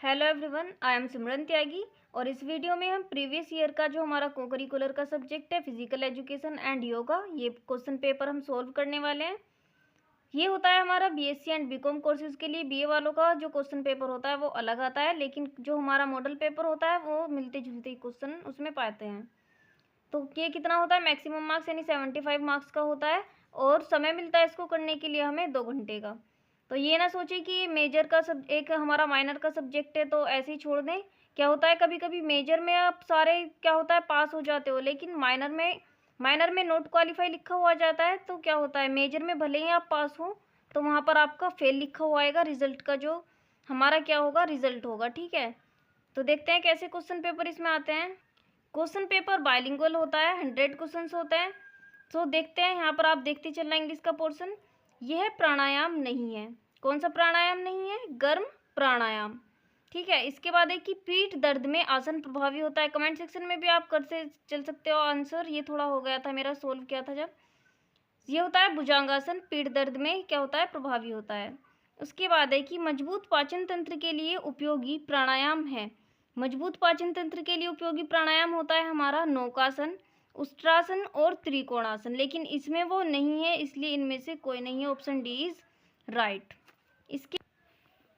Hello everyone, I am सिमरन त्यागी। और इस video में हम प्रीवियस ईयर का जो हमारा को करिकुलर का सब्जेक्ट है फिजिकल एजुकेशन एंड योगा, ये क्वेश्चन पेपर हम सोल्व करने वाले हैं। ये होता है हमारा बीएससी एंड बीकॉम कोर्सेज के लिए। बीए वालों का जो क्वेश्चन पेपर होता है वो अलग आता है, लेकिन जो हमारा मॉडल पेपर होता है वो मिलते जुलते क्वेश्चन उसमें पाते हैं। तो ये कितना होता है, मैक्सिमम मार्क्स यानी 75 मार्क्स का होता है। और समय मिलता है इसको करने के लिए हमें 2 घंटे का। तो ये ना सोचिए कि मेजर का सब एक हमारा माइनर का सब्जेक्ट है तो ऐसे ही छोड़ दें। क्या होता है, कभी कभी मेजर में आप सारे क्या होता है पास हो जाते हो, लेकिन माइनर में नॉट क्वालिफाई लिखा हुआ जाता है। तो क्या होता है, मेजर में भले ही आप पास हो तो वहाँ पर आपका फेल लिखा हुआ आएगा। रिजल्ट का जो हमारा क्या होगा, रिजल्ट होगा। ठीक है, तो देखते हैं कैसे क्वेश्चन पेपर इसमें आते हैं। क्वेश्चन पेपर बाइलिंगुअल होता है, 100 क्वेश्चंस होते हैं। तो देखते हैं, यहाँ पर आप देखते चलना इंग्लिश का पोर्शन। यह प्राणायाम नहीं है। कौन सा प्राणायाम नहीं है? गर्म प्राणायाम। ठीक है, इसके बाद है कि पीठ दर्द में आसन प्रभावी होता है। कमेंट सेक्शन में भी आप कर से चल सकते हो आंसर। ये थोड़ा हो गया था, मेरा सोल्व किया था जब। ये होता है भुजंगासन, पीठ दर्द में क्या होता है, प्रभावी होता है। उसके बाद है कि मजबूत पाचन तंत्र के लिए उपयोगी प्राणायाम है। मजबूत पाचन तंत्र के लिए उपयोगी प्राणायाम होता है हमारा नौकासन, उष्ट्रासन और त्रिकोणासन, लेकिन इसमें वो नहीं है, इसलिए इनमें से कोई नहीं है। Option D is right. इसके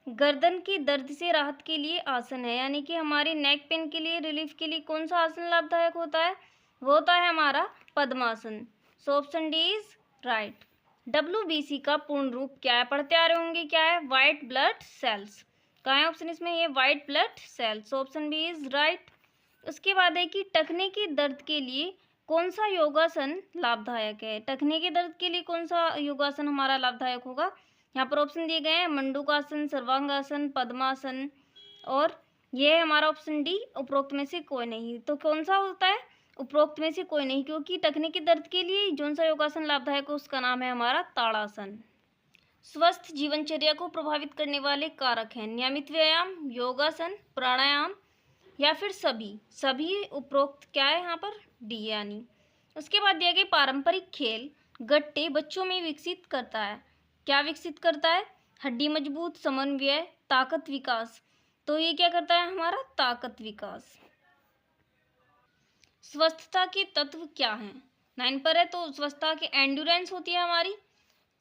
गर्दन की दर्द से राहत के लिए आसन है, यानी कि हमारे नेक पेन के लिए रिलीफ के लिए कौन सा आसन लाभदायक होता है? वो होता है हमारा padmasana. So option D is right. WBC का पूर्ण रूप क्या है? पढ़ते आ रहे होंगे, क्या है? White blood cells. कहाँ है ऑप्शन इसमें? ये white blood cells. Option B is right. उसके बाद है कि टखने की दर्द के लिए कौन सा योगासन लाभदायक है? टखने के दर्द के लिए कौन सा योगासन हमारा लाभदायक होगा? यहाँ पर ऑप्शन दिए गए हैं, मंडूकासन, सर्वांगासन, पद्मासन, और ये है हमारा ऑप्शन डी, उपरोक्त में से कोई नहीं। तो कौन सा होता है? उपरोक्त में से कोई नहीं, क्योंकि टखने के दर्द के लिए जो सा योगासन लाभदायक है उसका नाम है हमारा ताड़ासन। स्वस्थ जीवनचर्या को प्रभावित करने वाले कारक हैं नियमित व्यायाम, योगासन, प्राणायाम या फिर सभी। सभी उपरोक्त क्या है यहाँ पर? डी यानी। उसके बाद दिया गया पारंपरिक खेल गट्टे बच्चों में विकसित करता है। क्या विकसित करता है? हड्डी मजबूत, समन्वय, ताकत विकास। तो ये क्या करता है हमारा? ताकत विकास। स्वस्थता के तत्व क्या हैं? 9 पर है, तो स्वस्थता के एंड्योरेंस होती है हमारी,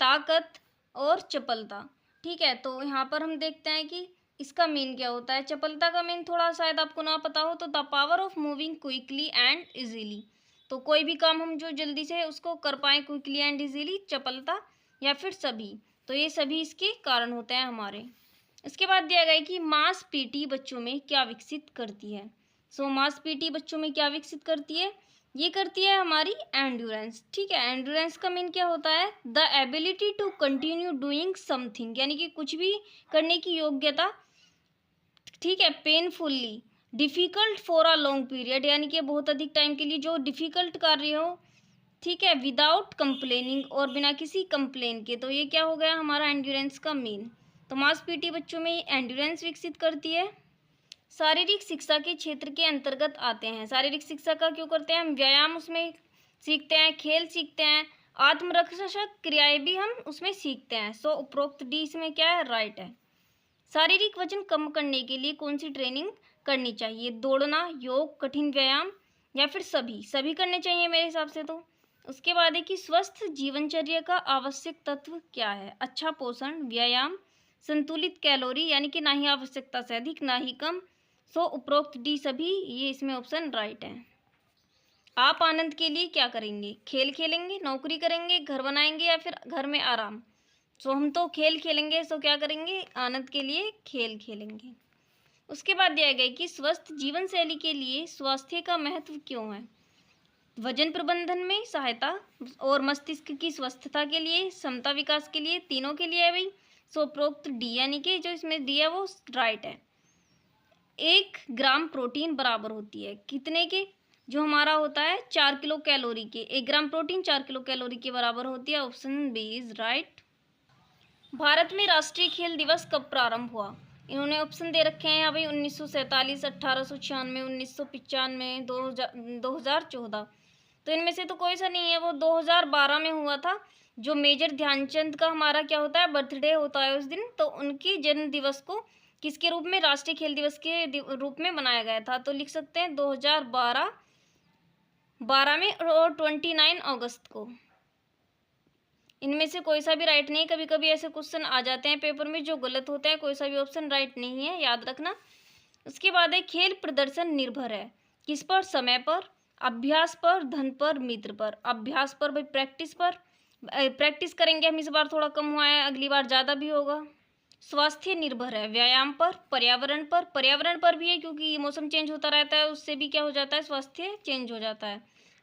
ताकत और चपलता। ठीक है, तो यहाँ पर हम देखते हैं कि इसका मीन क्या होता है। चपलता का मीन थोड़ा शायद आपको ना पता हो, तो the power of moving quickly and easily. तो कोई भी काम हम जो जल्दी से उसको कर पाए क्विकली एंड इजीली, चपलता, या फिर सभी। तो ये सभी इसके कारण होते हैं हमारे। इसके बाद दिया गया है कि मांसपेशी बच्चों में क्या विकसित करती है। सो मांसपेशी बच्चों में क्या विकसित करती है? ये करती है हमारी एंड्योरेंस। ठीक है, एंड्योरेंस का मीन क्या होता है? The ability to continue doing something, यानी कि कुछ भी करने की योग्यता। ठीक है, painfully difficult for a long period, यानी कि बहुत अधिक टाइम के लिए जो डिफिकल्ट कार्य हो। ठीक है, विदाउट कंप्लेनिंग, और बिना किसी कंप्लेन के। तो ये क्या हो गया हमारा एंड्योरेंस का मीन। तो मांसपेशी बच्चों में एंड्योरेंस विकसित करती है। शारीरिक शिक्षा के क्षेत्र के अंतर्गत आते हैं। शारीरिक शिक्षा का क्यों करते हैं हम? व्यायाम उसमें सीखते हैं, खेल सीखते हैं, आत्मरक्षक क्रियाएं भी हम उसमें सीखते हैं। सो उपरोक्त डी इसमें क्या है? राइट है। शारीरिक वजन कम करने के लिए कौन सी ट्रेनिंग करनी चाहिए? दौड़ना, योग, कठिन व्यायाम, या फिर सभी। सभी करने चाहिए मेरे हिसाब से तो। उसके बाद है कि स्वस्थ जीवनचर्या का आवश्यक तत्व क्या है? अच्छा पोषण, व्यायाम, संतुलित कैलोरी, यानी कि ना ही आवश्यकता से अधिक ना ही कम। सो उपरोक्त डी सभी, ये इसमें ऑप्शन राइट है। आप आनंद के लिए क्या करेंगे? खेल खेलेंगे, नौकरी करेंगे, घर बनाएंगे, या फिर घर में आराम। सो हम तो खेल खेलेंगे। सो क्या करेंगे? आनंद के लिए खेल खेलेंगे। उसके बाद दिया गया कि स्वस्थ जीवन शैली के लिए स्वास्थ्य का महत्व क्यों है? वजन प्रबंधन में सहायता, और मस्तिष्क की स्वस्थता के लिए, क्षमता विकास के लिए, तीनों के लिए है भाई। सो उपरोक्त डी यानी कि जो इसमें दिया वो राइट है। 1 ग्राम प्रोटीन बराबर होती है कितने के? जो हमारा होता है 4 किलो कैलोरी के। 1 ग्राम प्रोटीन 4 किलो कैलोरी के बराबर होती है। Option B is right. Bharat में राष्ट्रीय खेल दिवस कब प्रारंभ हुआ? इन्होंने ऑप्शन दे रखे हैं यहाँ भाई, 1947, 1896, 1995, 2014। तो इनमें से तो कोई सा नहीं है, वो 2012 में हुआ था। जो मेजर ध्यानचंद का हमारा क्या होता है? बर्थडे होता है उस दिन, तो उनकी जन्म दिवस को किसके रूप में? राष्ट्रीय खेल दिवस के रूप में बनाया गया था। तो लिख सकते हैं 2012 में और 29 अगस्त को। इनमें से कोई सा भी राइट नहीं। कभी कभी ऐसे क्वेश्चन आ जाते हैं पेपर में जो गलत होते हैं, कोई सा भी ऑप्शन राइट नहीं है, याद रखना। उसके बाद है खेल प्रदर्शन निर्भर है किस पर? समय पर, अभ्यास पर, धन पर, मित्र पर। अभ्यास पर भाई प्रैक्टिस पर, प्रैक्टिस करेंगे हम, इस बार थोड़ा कम हुआ है, अगली बार ज़्यादा भी होगा। स्वास्थ्य निर्भर है व्यायाम पर, पर्यावरण पर। पर्यावरण पर भी है क्योंकि मौसम चेंज होता रहता है, उससे भी क्या हो जाता है? स्वास्थ्य चेंज हो जाता है।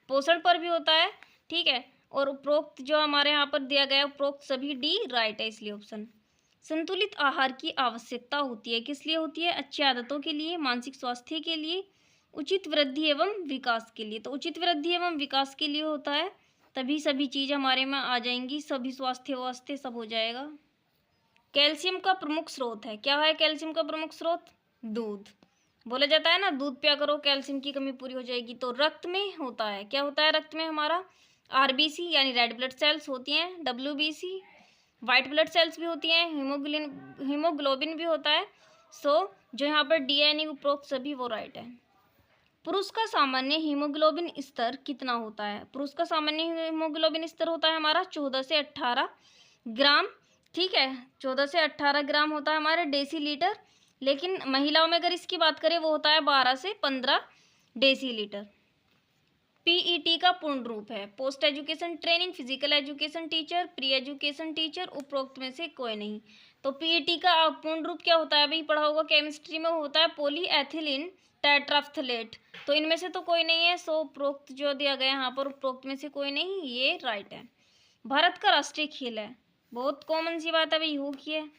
पोषण पर भी होता है, ठीक है। और उपरोक्त जो हमारे यहाँ पर दिया गया है, उपरोक्त सभी डी राइट है, इसलिए ऑप्शन। संतुलित आहार की आवश्यकता होती है, किस लिए होती है? अच्छी आदतों के लिए, मानसिक स्वास्थ्य के लिए, उचित वृद्धि एवं विकास के लिए। तो उचित वृद्धि एवं विकास के लिए होता है, तभी सभी चीज़ हमारे में आ जाएंगी, सभी स्वास्थ्य वास्थ्य सब हो जाएगा। कैल्शियम का प्रमुख स्रोत है, क्या है कैल्शियम का प्रमुख स्रोत? दूध। बोला जाता है ना, दूध पिया करो कैल्शियम की कमी पूरी हो जाएगी। तो रक्त में होता है, क्या होता है रक्त में हमारा? आरबीसी यानी रेड ब्लड सेल्स होती हैं, डब्ल्यूबीसी वाइट ब्लड सेल्स भी होती हैं, हीमोग्लोबिन भी होता है। सो जो यहाँ पर डीएनए उपरोक्त सभी वो राइट है। पुरुष का सामान्य हीमोग्लोबिन स्तर कितना होता है? पुरुष का सामान्य हीमोग्लोबिन स्तर होता है हमारा 14 से 18 ग्राम, ठीक है। 14 से 18 ग्राम होता है हमारे डेसीलीटर। लेकिन महिलाओं में अगर इसकी बात करें वो होता है 12 से 15 डेसीलीटर। पीईटी का पूर्ण रूप है post education training, physical education teacher, pre education teacher, उपरोक्त में से कोई नहीं। तो पीईटी का पूर्ण रूप क्या होता है? अभी पढ़ा होगा केमिस्ट्री में, होता है पॉलीएथिलीन टेट्राफ्थलेट। तो इनमें से तो कोई नहीं है, सो उपरोक्त जो दिया गया यहाँ पर, उपरोक्त में से कोई नहीं, ये राइट है। भारत का राष्ट्रीय खेल है, बहुत कॉमन सी बात है भाई, हॉकी है।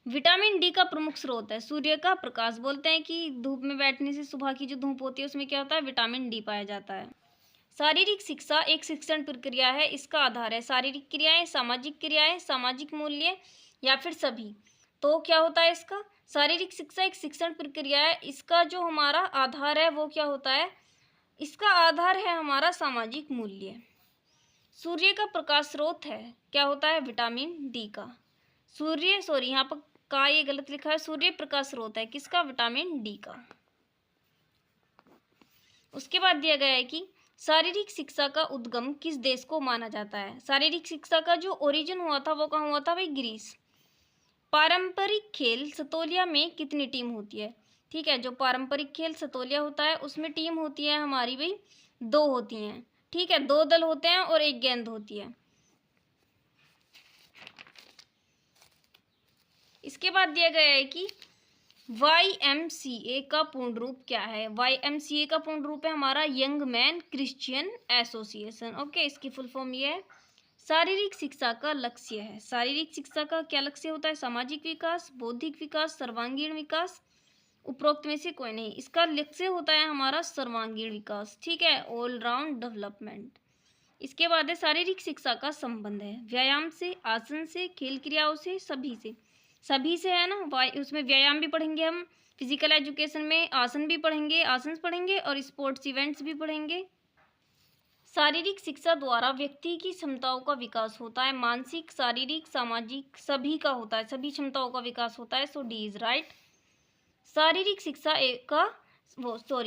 विटामिन डी का प्रमुख स्रोत है सूर्य का प्रकाश। बोलते हैं कि धूप में बैठने से, सुबह की जो धूप होती है उसमें क्या होता है? विटामिन डी पाया जाता है। शारीरिक शिक्षा एक शिक्षण प्रक्रिया है, इसका आधार है शारीरिक क्रियाएं, सामाजिक मूल्य या फिर सभी। तो क्या होता है इसका? शारीरिक शिक्षा एक शिक्षण प्रक्रिया है, इसका जो हमारा आधार है वो क्या होता है? इसका आधार है हमारा सामाजिक मूल्य। सूर्य का प्रकाश स्रोत है, क्या होता है? विटामिन डी का। यहाँ पर का ये गलत लिखा है, सूर्य प्रकाश स्रोत है किसका? विटामिन डी का। उसके बाद दिया गया है कि शारीरिक शिक्षा का उद्गम किस देश को माना जाता है? शारीरिक शिक्षा का जो ओरिजिन हुआ था वो कहाँ हुआ था भाई? ग्रीस। पारंपरिक खेल सतोलिया में कितनी टीम होती है? ठीक है, जो पारंपरिक खेल सतोलिया होता है उसमें टीम होती है हमारी भाई 2 होती हैं, ठीक है। 2 दल होते हैं और 1 गेंद होती है। इसके बाद दिया गया है कि YMCA का पूर्ण रूप क्या है? YMCA का पूर्ण रूप है हमारा young man Christian association. Okay, इसकी फुल फॉर्म ये है। शारीरिक शिक्षा का लक्ष्य है, शारीरिक शिक्षा का क्या लक्ष्य होता है? सामाजिक विकास, बौद्धिक विकास, सर्वांगीण विकास, उपरोक्त में से कोई नहीं। इसका लक्ष्य होता है हमारा सर्वांगीण विकास, ठीक है, ऑलराउंड डेवलपमेंट। इसके बाद है शारीरिक शिक्षा का संबंध है व्यायाम से, आसन से, खेल क्रियाओं से, सभी से है ना। उसमें व्यायाम भी पढ़ेंगे हम, फिजिकल एजुकेशन में आसन भी पढ़ेंगे, और स्पोर्ट्स इवेंट्स भी पढ़ेंगे। शारीरिक शिक्षा द्वारा व्यक्ति की क्षमताओं का विकास होता है, मानसिक, शारीरिक, सामाजिक सभी का होता है, सभी क्षमताओं का विकास होता है। सो डी इज राइट। शारीरिक शिक्षा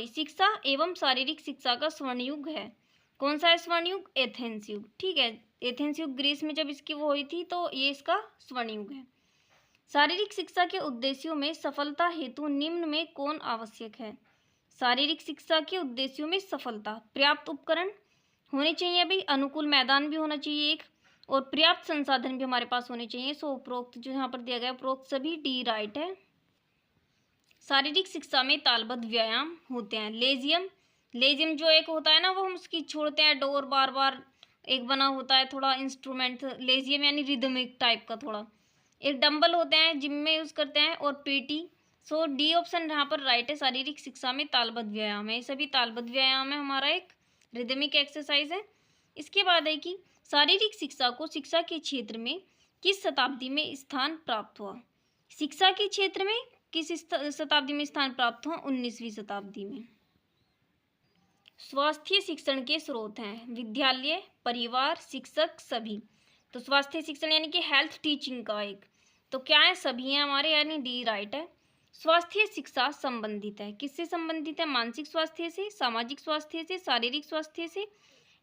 शिक्षा एवं शारीरिक शिक्षा का स्वर्ण युग है। कौन सा है स्वर्ण युग? एथेंस युग, ठीक है। एथेंस युग ग्रीस में जब इसकी वो हुई थी, तो ये इसका स्वर्ण युग है। शारीरिक शिक्षा के उद्देश्यों में सफलता हेतु निम्न में कौन आवश्यक है? शारीरिक शिक्षा के उद्देश्यों में सफलता, पर्याप्त उपकरण होने चाहिए भाई, अनुकूल मैदान भी होना चाहिए एक, और पर्याप्त संसाधन भी हमारे पास होने चाहिए। सो उपरोक्त जो यहाँ पर दिया गया उपरोक्त सभी डी राइट है। शारीरिक शिक्षा में तालबद्ध व्यायाम होते हैं। लेजियम जो एक होता है ना, वो हम उसकी छोड़ते हैं, डोर बार बार एक बना होता है थोड़ा इंस्ट्रूमेंट, लेजियम यानी रिदमिक टाइप का थोड़ा। एक डंबल होते हैं जिम में यूज करते हैं, और पीटी। सो डी ऑप्शन यहाँ पर राइट है। शारीरिक शिक्षा में तालबद्ध व्यायाम है, ये सभी तालबद्ध व्यायाम है, हमारा एक रिदमिक एक्सरसाइज है। इसके बाद है कि शारीरिक शिक्षा को शिक्षा के क्षेत्र में किस शताब्दी में स्थान प्राप्त हुआ? शिक्षा के क्षेत्र में किस शताब्दी में स्थान प्राप्त हुआ? 19वीं शताब्दी में। स्वास्थ्य शिक्षण के स्रोत हैं विद्यालय, परिवार, शिक्षक, सभी। तो स्वास्थ्य शिक्षण यानी कि हेल्थ टीचिंग का एक, तो क्या है? सभी हैं हमारे, यानी डी राइट है। स्वास्थ्य शिक्षा संबंधित है, किससे संबंधित है? मानसिक स्वास्थ्य से, सामाजिक स्वास्थ्य से, शारीरिक स्वास्थ्य से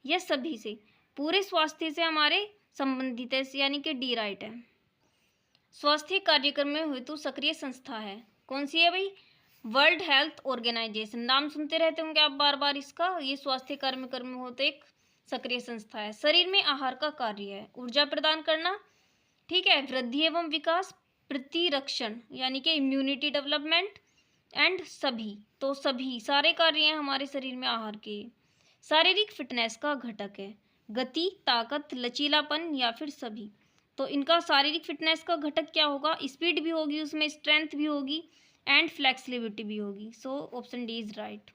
या सभी से? पूरे स्वास्थ्य से हमारे संबंधित है, यानी कि डी राइट है। स्वास्थ्य कार्यक्रम में हेतु सक्रिय संस्था है, कौन सी है भाई? वर्ल्ड हेल्थ ऑर्गेनाइजेशन, नाम सुनते रहते होंगे आप बार बार इसका। ये स्वास्थ्य कार्यक्रम में होते एक सक्रिय संस्था है। शरीर में आहार का कार्य है ऊर्जा प्रदान करना, ठीक है, वृद्धि एवं विकास, प्रतिरक्षण यानी कि इम्यूनिटी डेवलपमेंट एंड सभी, तो सभी सारे कार्य हैं हमारे शरीर में आहार के। शारीरिक फिटनेस का घटक है गति, ताकत, लचीलापन या फिर सभी। तो इनका शारीरिक फिटनेस का घटक क्या होगा? स्पीड भी होगी उसमें, स्ट्रेंथ भी होगी एंड फ्लेक्सिबिलिटी भी होगी। सो ऑप्शन डी इज राइट।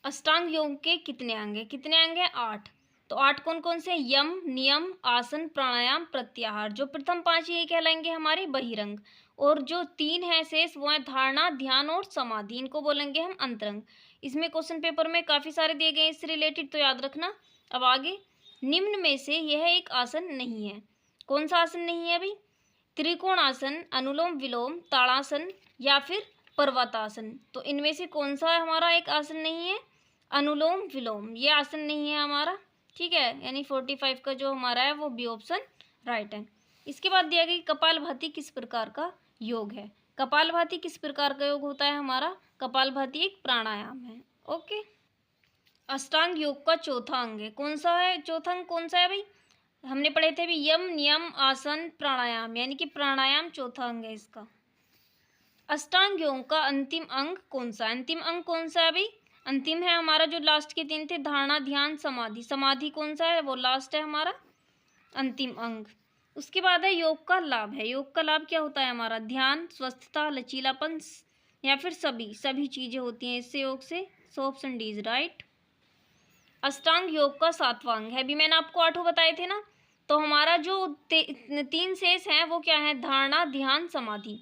अष्टांग योग के कितने अंग हैं? कितने अंग हैं? 8। तो 8 कौन कौन से? यम, नियम, आसन, प्राणायाम, प्रत्याहार। जो प्रथम 5 ये कहलाएंगे हमारे बहिरंग, और जो 3 हैं शेष वो है धारणा, ध्यान और समाधि, इनको बोलेंगे हम अंतरंग। इसमें क्वेश्चन पेपर में काफ़ी सारे दिए गए इससे रिलेटेड, तो याद रखना। अब आगे, निम्न में से यह एक आसन नहीं है, कौन सा आसन नहीं है भाई? त्रिकोणासन, अनुलोम विलोम, ताड़ासन या फिर पर्वतासन। तो इनमें से कौन सा हमारा एक आसन नहीं है? अनुलोम विलोम, ये आसन नहीं है हमारा, ठीक है, यानी 45 का जो हमारा है वो बी ऑप्शन राइट है। इसके बाद दिया गया कपालभाति किस प्रकार का योग है? कपालभाति किस प्रकार का योग होता है हमारा? कपालभाति एक प्राणायाम है। ओके, अष्टांग योग का चौथा अंग है, कौन सा है? चौथा अंग कौन सा है भाई? हमने पढ़े थे भी यम, नियम, आसन, प्राणायाम, यानी कि प्राणायाम चौथा अंग है इसका। अष्टांग योग का अंतिम अंग कौन सा? अंतिम अंग कौन सा है भाई? अंतिम है हमारा जो लास्ट के 3 थे, धारणा, ध्यान, समाधि। समाधि कौन सा है? वो लास्ट है हमारा अंतिम अंग। उसके बाद है योग का लाभ है। योग का लाभ क्या होता है हमारा? ध्यान, स्वस्थता, लचीलापन या फिर सभी चीजें होती हैं इससे योग से। सो ऑप्शन डी इज राइट। अष्टांग योग का 7वां अंग है, अभी मैंने आपको 8 बताए थे ना, तो हमारा जो 3 शेष हैं वो क्या है? धारणा, ध्यान, समाधि।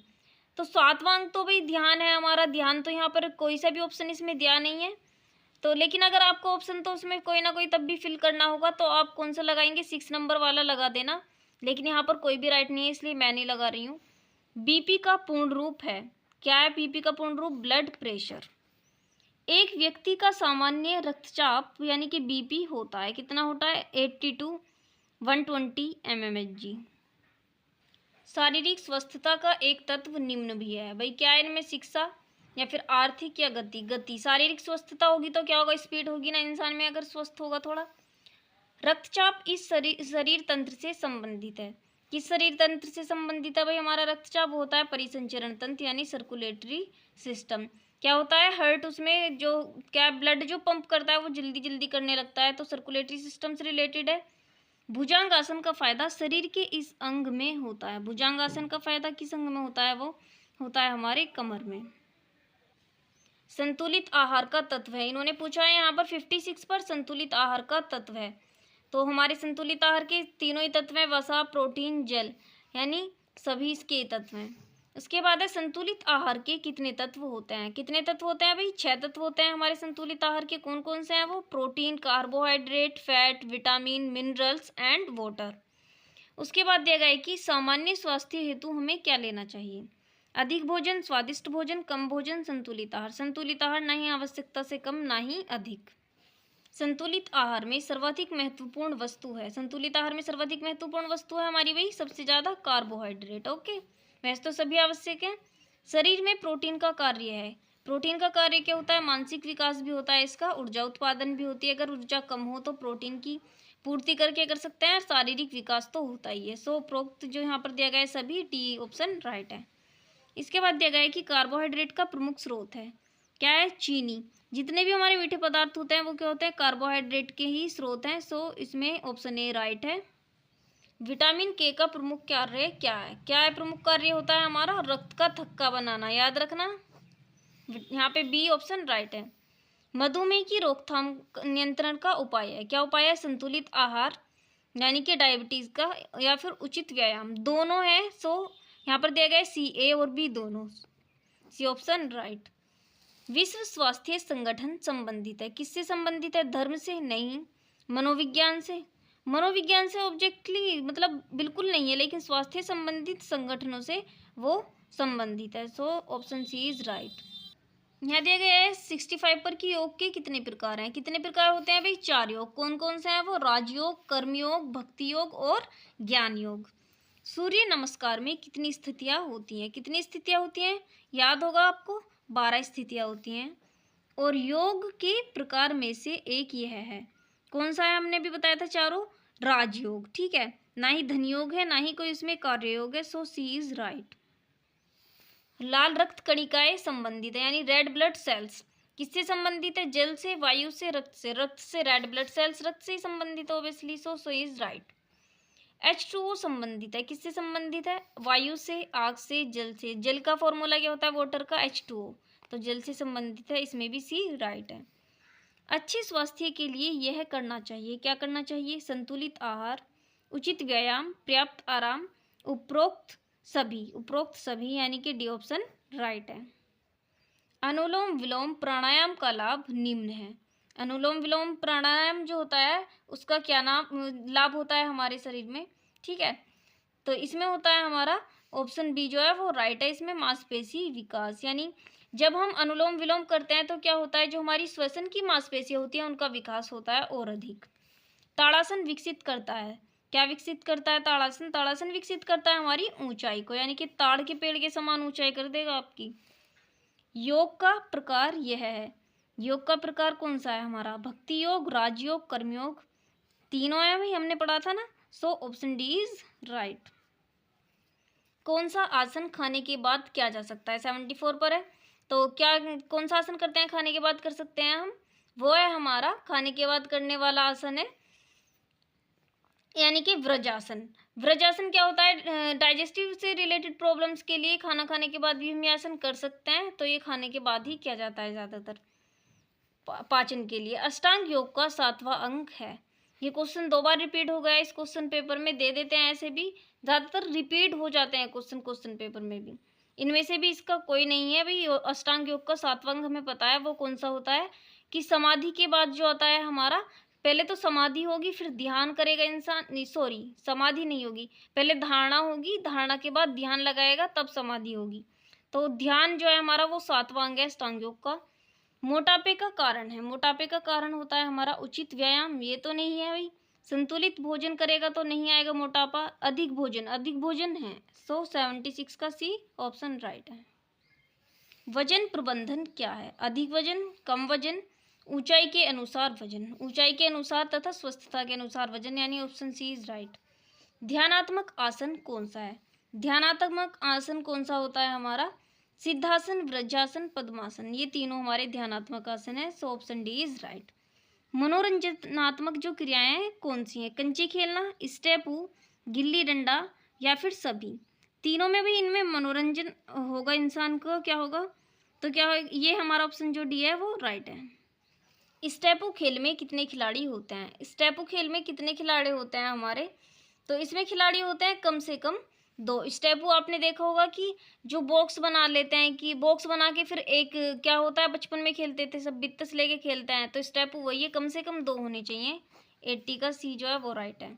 तो 7वां अंग तो भाई ध्यान है हमारा। ध्यान तो यहाँ पर कोई सा भी ऑप्शन इसमें दिया नहीं है, तो लेकिन अगर आपको ऑप्शन तो उसमें कोई ना कोई तब भी फिल करना होगा, तो आप कौन सा लगाएंगे? 6 नंबर वाला लगा देना, लेकिन यहाँ पर कोई भी राइट नहीं है इसलिए मैं नहीं लगा रही हूँ। बीपी का पूर्ण रूप है, क्या है बीपी का पूर्ण रूप? Blood pressure. एक व्यक्ति का सामान्य रक्तचाप यानी कि बीपी होता है, कितना होता है? 80 to 120 mmHg। शारीरिक स्वस्थता का एक तत्व निम्न भी है, भाई क्या है इनमें? शिक्षा या फिर आर्थिक या गति। शारीरिक स्वस्थता होगी तो क्या होगा? स्पीड होगी ना इंसान में, अगर स्वस्थ होगा थोड़ा। रक्तचाप इस शरीर तंत्र से संबंधित है, किस शरीर तंत्र से संबंधित है भाई हमारा रक्तचाप? होता है परिसंचरण तंत्र यानी सर्कुलेटरी सिस्टम। क्या होता है? हार्ट उसमें जो क्या ब्लड जो पंप करता है वो जल्दी जल्दी करने लगता है, तो सर्कुलेटरी सिस्टम से रिलेटेड है। भुजंगासन का फायदा शरीर के इस अंग में होता है। भुजंगासन का फायदा किस अंग में होता है? वो होता है हमारे कमर में। संतुलित आहार का तत्व है, इन्होंने पूछा है यहाँ पर 56 पर संतुलित आहार का तत्व है। तो हमारे संतुलित आहार के तीनों ही तत्व हैं, वसा, प्रोटीन, जल, यानी सभी इसके तत्व हैं। उसके बाद है संतुलित आहार के कितने तत्व होते हैं? कितने तत्व होते हैं भाई? 6 तत्व होते हैं हमारे संतुलित आहार के। कौन कौन से हैं वो? Protein, carbohydrate, fat, vitamin, minerals and water. उसके बाद दिया गया है कि सामान्य स्वास्थ्य हेतु हमें क्या लेना चाहिए? अधिक भोजन, स्वादिष्ट भोजन, कम भोजन, संतुलित आहार। संतुलित आहार ना ही आवश्यकता से कम ना ही अधिक। संतुलित आहार में सर्वाधिक महत्वपूर्ण वस्तु है, संतुलित आहार में सर्वाधिक महत्वपूर्ण वस्तु है हमारी वही सबसे ज़्यादा कार्बोहाइड्रेट। ओके, वैसे तो सभी आवश्यक है। शरीर में प्रोटीन का कार्य है, प्रोटीन का कार्य क्या होता है? मानसिक विकास भी होता है इसका, ऊर्जा उत्पादन भी होती है। अगर ऊर्जा कम हो तो प्रोटीन की पूर्ति करके कर सकते हैं, शारीरिक विकास तो होता ही है। सो प्रोक्त जो यहाँ पर दिया गया है सभी डी ऑप्शन राइट है। इसके बाद दिया गया है कि कार्बोहाइड्रेट का प्रमुख स्रोत है, क्या है? चीनी। जितने भी हमारे मीठे पदार्थ होते हैं वो क्या होते हैं? कार्बोहाइड्रेट के ही स्रोत हैं। सो इसमें ऑप्शन ए राइट है। विटामिन के का प्रमुख कार्य क्या है? क्या है प्रमुख कार्य होता है हमारा? रक्त का थक्का बनाना, याद रखना। यहाँ पे बी ऑप्शन राइट है। मधुमेह की रोकथाम नियंत्रण का उपाय है, क्या उपाय है? संतुलित आहार यानी कि डायबिटीज का, या फिर उचित व्यायाम, दोनों है। सो यहाँ पर दिया गया है सी, ए और बी दोनों, सी ऑप्शन राइट। विश्व स्वास्थ्य संगठन संबंधित है, किससे संबंधित है? धर्म से नहीं, मनोविज्ञान से। मनोविज्ञान से ऑब्जेक्टली मतलब बिल्कुल नहीं है, लेकिन स्वास्थ्य संबंधित संगठनों से वो संबंधित है। So option C is right. यहाँ दिया गया है 65 पर कि योग के कितने प्रकार हैं। कितने प्रकार होते हैं भाई? 4 योग। कौन कौन से हैं वो? राजयोग, कर्मयोग, भक्ति योग और ज्ञान योग। सूर्य नमस्कार में कितनी स्थितियां होती हैं? कितनी स्थितियां होती हैं? याद होगा आपको, 12 स्थितियां होती हैं। और योग के प्रकार में से एक यह है। कौन सा है? हमने भी बताया था चारों। राजयोग, ठीक है। ना ही धन योग है, ना ही कोई इसमें कार्य योग है। सो सी इज राइट। लाल रक्त कणिकाएं संबंधित है, यानी रेड ब्लड सेल्स किससे संबंधित है? जल से, वायु से, रक्त से। रक्त से रेड ब्लड सेल्स रक्त से ही संबंधित obviously. So is right. H2O संबंधित है, किससे संबंधित है? वायु से, आग से, जल से। जल का फॉर्मूला क्या होता है वाटर का? H2O। तो जल से संबंधित है, इसमें भी सी राइट है। अच्छे स्वास्थ्य के लिए यह करना चाहिए। क्या करना चाहिए? संतुलित आहार, उचित व्यायाम, पर्याप्त आराम, उपरोक्त सभी। उपरोक्त सभी यानी कि डी ऑप्शन राइट है। अनुलोम विलोम प्राणायाम का लाभ निम्न है। अनुलोम विलोम प्राणायाम जो होता है उसका क्या लाभ होता है हमारे शरीर में, ठीक है। तो इसमें होता है हमारा ऑप्शन बी जो है वो राइट है। इसमें मांसपेशी विकास, यानी जब हम अनुलोम विलोम करते हैं तो क्या होता है, जो हमारी श्वसन की मांसपेशियां होती हैं उनका विकास होता है और अधिक। ताड़ासन विकसित करता है। क्या विकसित करता है ताड़ासन? ताड़ासन विकसित करता है हमारी ऊंचाई को, यानी कि ताड़ के पेड़ के समान ऊंचाई कर देगा आपकी। योग का प्रकार यह है। योग का प्रकार कौन सा है हमारा? भक्ति योग, राजयोग, कर्मयोग। तीनों है भाई, हमने पढ़ा था ना। सो ऑप्शन डी इज राइट। कौन सा आसन खाने के बाद किया जा सकता है? 74 पर है। तो क्या कौन सा आसन करते हैं खाने के बाद कर सकते हैं हम? वो है हमारा खाने के बाद करने वाला आसन है, यानी कि व्रजासन। व्रजासन क्या होता है? डाइजेस्टिव से रिलेटेड प्रॉब्लम्स के लिए खाना खाने के बाद भी हम ये आसन कर सकते हैं। तो ये खाने के बाद ही किया जाता है ज़्यादातर, पाचन के लिए। अष्टांग योग का 7वां अंग है। ये क्वेश्चन 2 बार रिपीट हो गया इस क्वेश्चन पेपर में, दे देते हैं ऐसे भी, ज़्यादातर रिपीट हो जाते हैं क्वेश्चन पेपर में भी। इनमें से भी इसका कोई नहीं है भाई। अष्टांग योग का 7वां अंग हमें पता है वो कौन सा होता है, कि समाधि के बाद जो होता है हमारा, पहले तो समाधि होगी फिर ध्यान करेगा इंसान, नहीं सॉरी समाधि नहीं होगी, पहले धारणा होगी, धारणा के बाद ध्यान लगाएगा तब समाधि होगी। तो ध्यान जो है हमारा वो 7वां अंग है अष्टांग योग का। मोटापे का कारण है। मोटापे का कारण होता है हमारा उचित व्यायाम, ये तो नहीं है भाई। संतुलित भोजन करेगा तो नहीं आएगा मोटापा। अधिक भोजन है। सो 76 का सी ऑप्शन राइट है। वजन प्रबंधन क्या है? अधिक वजन, कम वजन, ऊंचाई के अनुसार वजन। ऊंचाई के अनुसार तथा स्वस्थता के अनुसार वजन, यानी ऑप्शन सी इज राइट। ध्यानात्मक आसन कौन सा है? ध्यानात्मक आसन कौन सा होता है हमारा? सिद्धासन, वज्रासन, पद्मासन। ये तीनों हमारे ध्यानात्मक आसन है। So option D is right. मनोरंजनात्मक जो क्रियाएं हैं कौन सी हैं? कंचे खेलना, स्टेपू, गिल्ली डंडा या फिर सभी। तीनों में भी इनमें मनोरंजन होगा इंसान को, क्या होगा? तो क्या होगा? ये हमारा ऑप्शन जो डी है वो राइट है। स्टेपू खेल में कितने खिलाड़ी होते हैं? स्टेपू खेल में कितने खिलाड़ी होते हैं हमारे? तो इसमें खिलाड़ी होते हैं कम से कम 2। स्टेपू आपने देखा होगा कि जो बॉक्स बना लेते हैं, कि बॉक्स बना के फिर एक क्या होता है, बचपन में खेलते थे सब, बित्तस लेके खेलते हैं। तो स्टेपू वही है, कम से कम 2 होने चाहिए। 80 का सी जो है वो राइट है।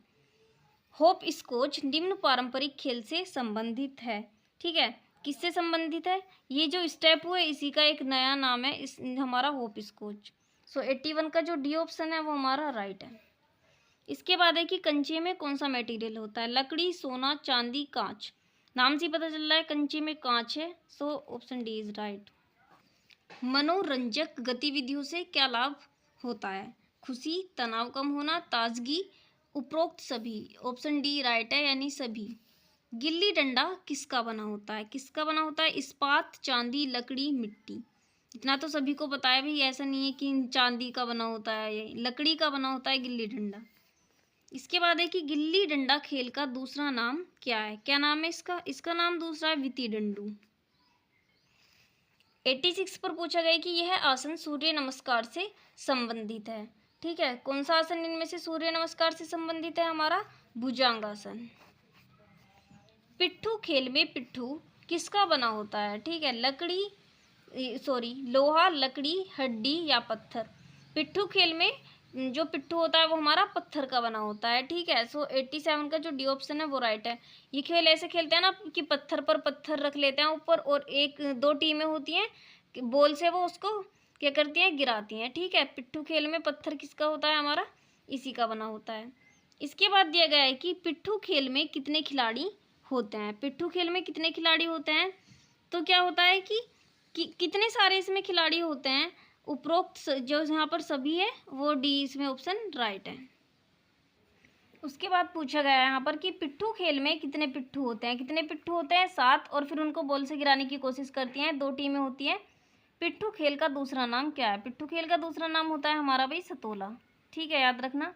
होप स्कॉच निम्न पारंपरिक खेल से संबंधित है, ठीक है। किससे संबंधित है? ये जो स्टेपू है इसी का एक नया नाम है इस हमारा होप स्कॉच। सो 81 का जो डी ऑप्शन है वो हमारा राइट है। इसके बाद है कि कंचे में कौन सा मटेरियल होता है? लकड़ी, सोना, चांदी, कांच। नाम से पता चल रहा है कंचे में कांच है। So option D is right. मनोरंजक गतिविधियों से क्या लाभ होता है? खुशी, तनाव कम होना, ताजगी, उपरोक्त सभी। ऑप्शन डी राइट है, यानी सभी। गिल्ली डंडा किसका बना होता है? किसका बना होता है? इस्पात, चांदी, लकड़ी, मिट्टी। इतना तो सभी को पता है भाई, ऐसा नहीं है कि चांदी का बना होता है, ये लकड़ी का बना होता है गिल्ली डंडा। इसके बाद है कि गिल्ली डंडा खेल का दूसरा नाम क्या है? क्या नाम है इसका? इसका नाम दूसरा है विति डंडू। 86 पर पूछा गया कि यह आसन सूर्य नमस्कार से संबंधित है, ठीक है। कौन सा आसन इनमें से सूर्य नमस्कार से संबंधित है हमारा? भुजंगासन। पिट्ठू खेल में पिट्ठू किसका बना होता है? ठीक है, लोहा, लकड़ी, हड्डी या पत्थर। पिट्ठू खेल में जो पिट्ठू होता है वो हमारा पत्थर का बना होता है। ठीक है, सो 87 का जो डी ऑप्शन है वो राइट है। ये खेल ऐसे खेलते हैं ना कि पत्थर पर पत्थर रख लेते हैं ऊपर, और एक दो टीमें होती हैं कि बॉल से वो उसको क्या करती हैं, गिराती हैं। ठीक है, पिट्ठू खेल में पत्थर किसका होता है, हमारा इसी का बना होता है। इसके बाद दिया गया है कि पिट्ठू खेल में कितने खिलाड़ी होते हैं। पिट्ठू खेल में कितने खिलाड़ी होते हैं, तो क्या होता है कि कितने सारे इसमें खिलाड़ी होते हैं। उपरोक्त जो यहाँ पर सभी है वो डी इसमें ऑप्शन राइट है। उसके बाद पूछा गया है यहाँ पर कि पिट्ठू खेल में कितने पिट्ठू होते हैं। कितने पिट्ठू होते हैं, 7, और फिर उनको बॉल से गिराने की कोशिश करती हैं, 2 टीमें होती हैं। पिट्ठू खेल का दूसरा नाम क्या है। पिट्ठू खेल का दूसरा नाम होता है हमारा भाई सतोला। ठीक है, याद रखना।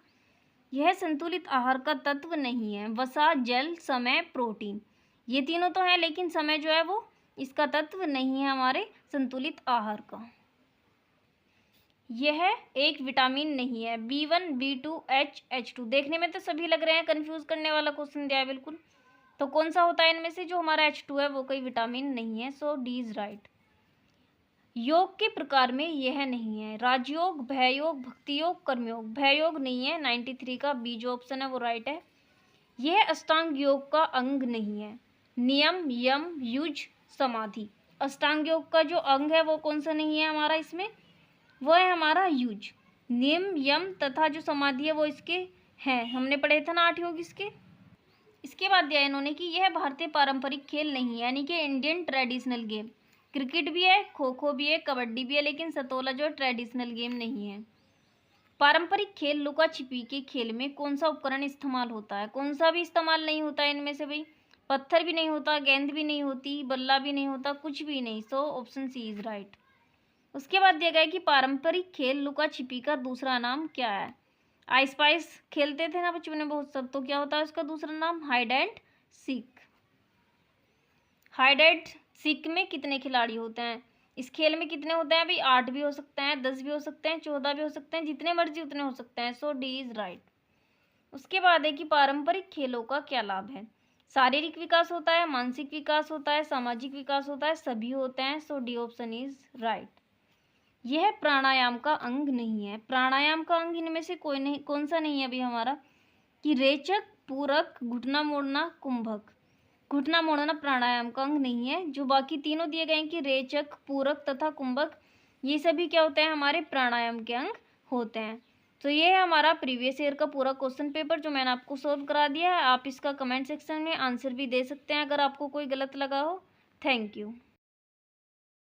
यह संतुलित आहार का तत्व नहीं है। वसा, जल, समय, प्रोटीन, ये तीनों तो है, लेकिन समय जो है वो इसका तत्व नहीं है हमारे संतुलित आहार का। यह एक विटामिन नहीं है। B1, B2, H, H2, देखने में तो सभी लग रहे हैं, कंफ्यूज करने वाला क्वेश्चन दिया है बिल्कुल। तो कौन सा होता है इनमें से, जो हमारा H2 है वो कोई विटामिन नहीं है, सो डी इज राइट। योग के प्रकार में यह नहीं है। राजयोग, भययोग, भक्ति योग, कर्मयोग, भययोग नहीं है, 93 का बी जो ऑप्शन है वो राइट है। यह अष्टांग योग का अंग नहीं है। नियम, यम, युज, समाधि, अष्टांग योग का जो अंग है वो कौन सा नहीं है हमारा इसमें, वो है हमारा युज। नियम, यम तथा जो समाधि है वो इसके हैं, हमने पढ़े थे ना 8 योग इसके। इसके बाद दिया इन्होंने कि यह भारतीय पारंपरिक खेल नहीं है, यानी कि इंडियन ट्रेडिशनल गेम। क्रिकेट भी है, खो खो भी है, कबड्डी भी है, लेकिन सतोला जो ट्रेडिशनल गेम नहीं है। पारंपरिक खेल लुका छिपी के खेल में कौन सा उपकरण इस्तेमाल होता है। कौन सा भी इस्तेमाल नहीं होता है इनमें से भाई। पत्थर भी नहीं होता, गेंद भी नहीं होती, बल्ला भी नहीं होता, कुछ भी नहीं, so option C is right. उसके बाद दिया गया कि पारंपरिक खेल लुका छिपी का दूसरा नाम क्या है। आई स्पाइस खेलते थे ना बच्चों ने बहुत सब, तो क्या होता है उसका दूसरा नाम, hide and seek. Hide and seek में कितने खिलाड़ी होते हैं, इस खेल में कितने होते हैं भाई, 8 भी हो सकते हैं, 10 भी हो सकते हैं, 14 भी हो सकते हैं, जितने मर्जी उतने हो सकते हैं, सो डी इज राइट। उसके बाद है कि पारंपरिक खेलों का क्या लाभ है। शारीरिक विकास होता है, मानसिक विकास होता है, सामाजिक विकास होता है, सभी होते हैं, सो डी ऑप्शन इज राइट। यह प्राणायाम का अंग नहीं है। प्राणायाम का अंग इनमें से कोई नहीं, कौन सा नहीं है अभी हमारा, कि रेचक, पूरक, घुटना मोड़ना, कुंभक। घुटना मोड़ना प्राणायाम का अंग नहीं है। जो बाकी तीनों दिए गए हैं कि रेचक, पूरक तथा कुंभक, ये सभी क्या होते हैं, हमारे प्राणायाम के अंग होते हैं। तो ये है हमारा प्रीवियस ईयर का पूरा क्वेश्चन पेपर जो मैंने आपको सॉल्व करा दिया है। आप इसका कमेंट सेक्शन में आंसर भी दे सकते हैं अगर आपको कोई गलत लगा हो। Thank you.